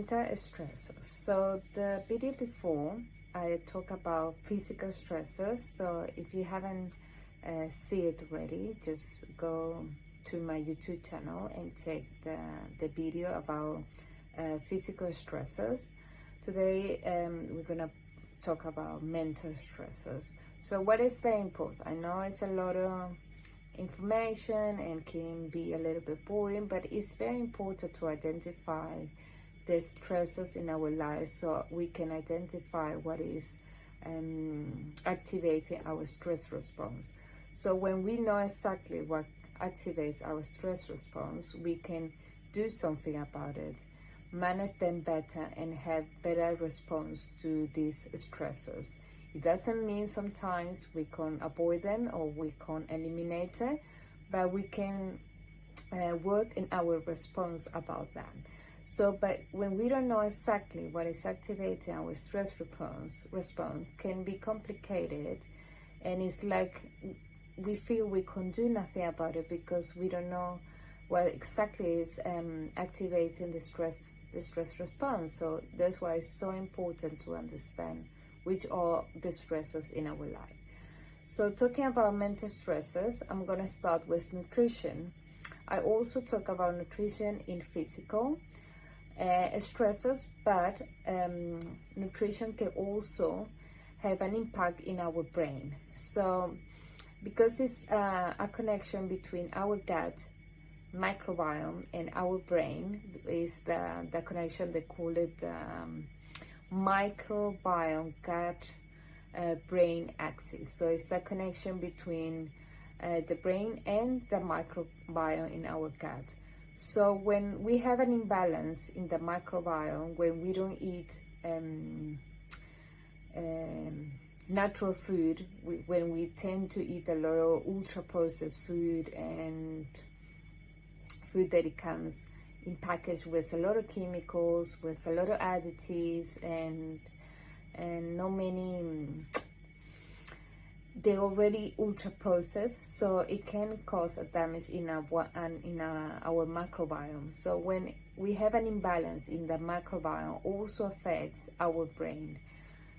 mental stressors. So the video before I talk about physical stressors. So if you haven't see it already, just go to my YouTube channel and check the video about physical stressors. Today we're gonna talk about mental stressors. So what is the input? I know it's a lot of information and can be a little bit boring, but it's very important to identify the stressors in our lives so we can identify what is activating our stress response. So when we know exactly what activates our stress response, we can do something about it, manage them better, and have better response to these stressors. It doesn't mean sometimes we can avoid them or we can eliminate it, but we can work in our response about that. So, but when we don't know exactly what is activating our stress response can be complicated, and it's like we feel we can do nothing about it because we don't know what exactly is activating the stress response. So that's why it's so important to understand which are the stressors in our life. So talking about mental stressors, I'm going to start with nutrition. I also talk about nutrition in physical stressors, but nutrition can also have an impact in our brain. So because it's a connection between our gut microbiome and our brain, is the connection, they call it microbiome gut brain axis. So it's the connection between the brain and the microbiome in our gut. So when we have an imbalance in the microbiome, when we don't eat natural food, when we tend to eat a lot of ultra processed food and food that it comes in package with a lot of chemicals, with a lot of additives, and not many, they're already ultra processed, so it can cause a damage in our microbiome. So when we have an imbalance in the microbiome, also affects our brain.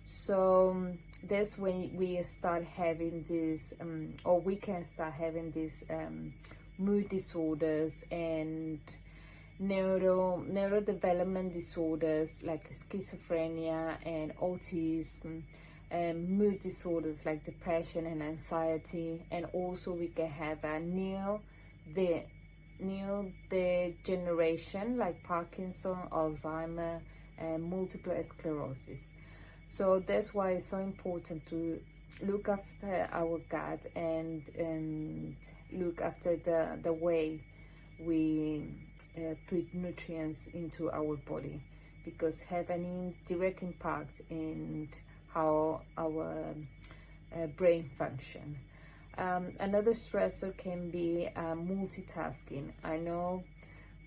So that's when we start having this, or we can start having these mood disorders and neurodevelopment disorders like schizophrenia and autism, mood disorders like depression and anxiety, and also we can have a neurodegeneration like Parkinson, Alzheimer, and multiple sclerosis. So that's why it's so important to look after our gut and look after the way we put nutrients into our body, because have an direct impact in how our brain function. Another stressor can be multitasking. I know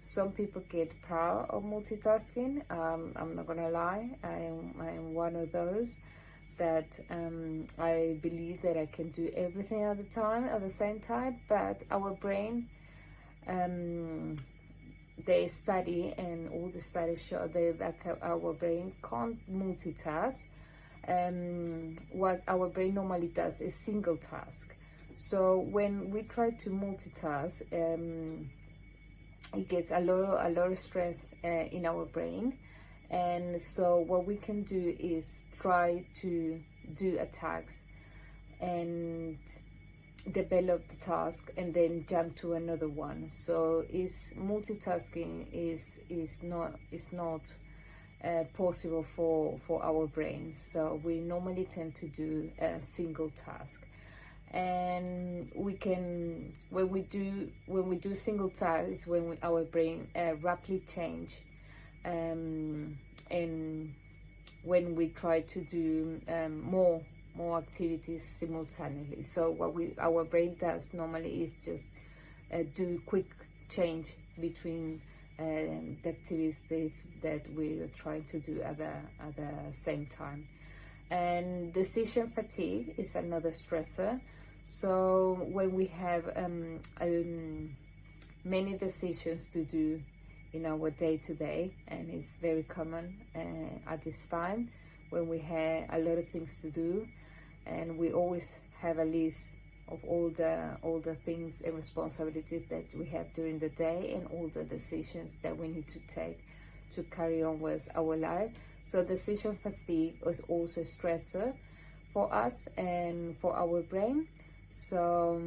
some people get proud of multitasking. I'm not gonna lie, I'm one of those that I believe that I can do everything at the same time, but our brain, they study, and all the studies show that our brain can't multitask. What our brain normally does is single task. So when we try to multitask, it gets a lot of stress in our brain. And so what we can do is try to do a task and develop the task and then jump to another one. So multitasking is not possible for our brains. So we normally tend to do a single task. And we can, when we do single tasks, when our brain rapidly change, and when we try to do more activities simultaneously. So what our brain does normally is just do quick change between the activities that we are trying to do at the same time. And decision fatigue is another stressor. So when we have many decisions to do in our day-to-day, and it's very common at this time when we have a lot of things to do, and we always have a list of all the things and responsibilities that we have during the day, and all the decisions that we need to take to carry on with our life. So decision fatigue is also a stressor for us and for our brain. So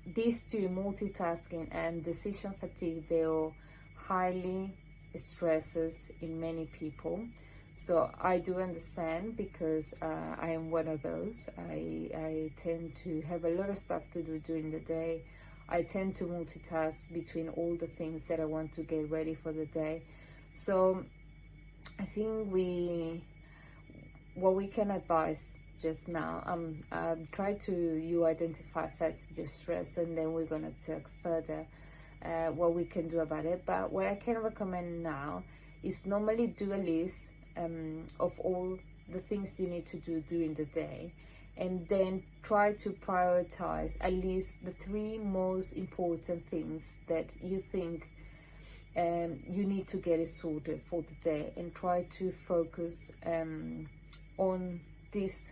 these two, multitasking and decision fatigue, they are highly stresses in many people. So I do understand, because I am one of those. I tend to have a lot of stuff to do during the day. I tend to multitask between all the things that I want to get ready for the day. So I think what we can advise just now, try to you identify first your stress, and then we're going to talk further what we can do about it. But what I can recommend now is normally do a list of all the things you need to do during the day, and then try to prioritize at least the 3 most important things that you think you need to get it sorted for the day, and try to focus on these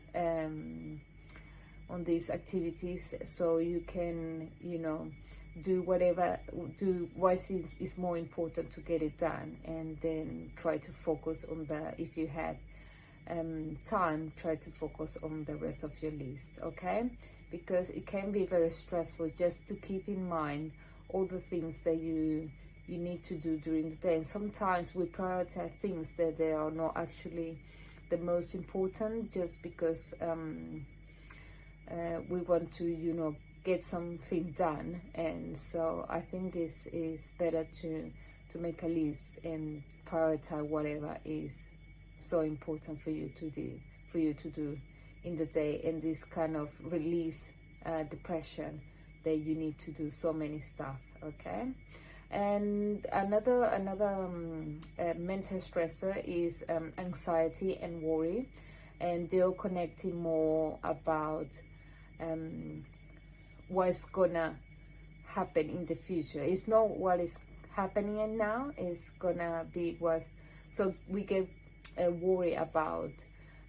activities, so you can do what is more important to get it done, and then try to focus on if you have time, try to focus on the rest of your list, okay? Because it can be very stressful just to keep in mind all the things that you need to do during the day. And sometimes we prioritize things that they are not actually the most important, just because we want to get something done. And so I think it's better to make a list and prioritize whatever is so important for you to do in the day, and this kind of release depression that you need to do so many stuff, okay? And another mental stressor is anxiety and worry, and they're connecting more about what's gonna happen in the future. It's not what is happening now, it's gonna be so we get worry about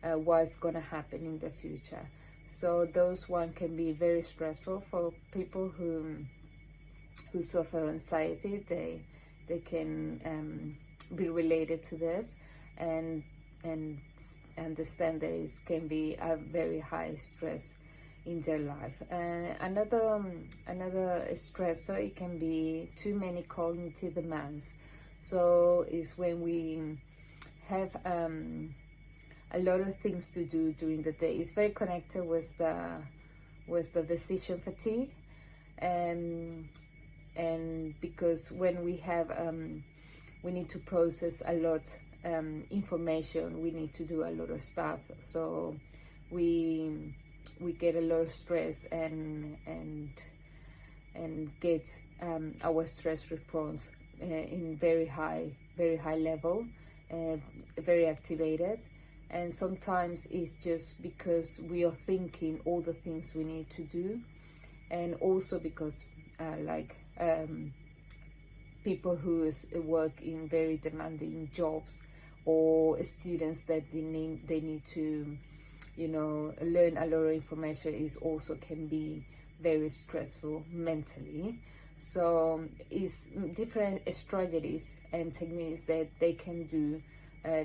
what's gonna happen in the future. So those one can be very stressful for people who suffer anxiety. They can be related to this, and understand that it can be a very high stress in their life. Another stressor, it can be too many cognitive demands. So it's when we have a lot of things to do during the day. It's very connected with the decision fatigue, and because when we have we need to process a lot information, we need to do a lot of stuff, so we get a lot of stress and get our stress response in very high level, very activated. And sometimes it's just because we are thinking all the things we need to do, and also because people who work in very demanding jobs, or students that they need to learn a lot of information, is also can be very stressful mentally. So it's different strategies and techniques that they can do,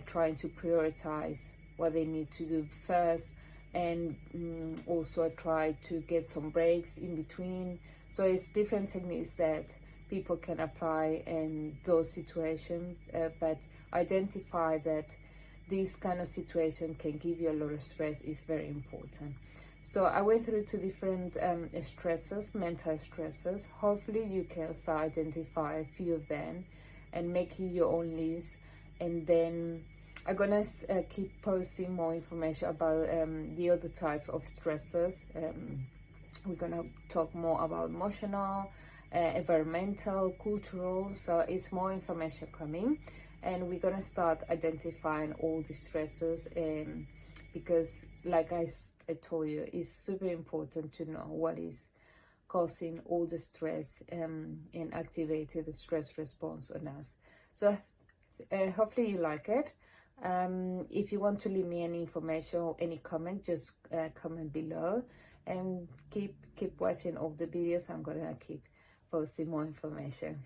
trying to prioritize what they need to do first, and also try to get some breaks in between. So it's different techniques that people can apply in those situations, but identify that this kind of situation can give you a lot of stress is very important. So I went through 2 different stressors, mental stressors. Hopefully you can start identify a few of them and making your own list. And then I'm gonna keep posting more information about the other type of stressors. We're gonna talk more about emotional, environmental, cultural. So it's more information coming, and we're gonna start identifying all the stressors, because like I told you, it's super important to know what is causing all the stress and activating the stress response on us. So hopefully you like it. If you want to leave me any information or any comment, just comment below, and keep watching all the videos. I'm gonna keep posting more information.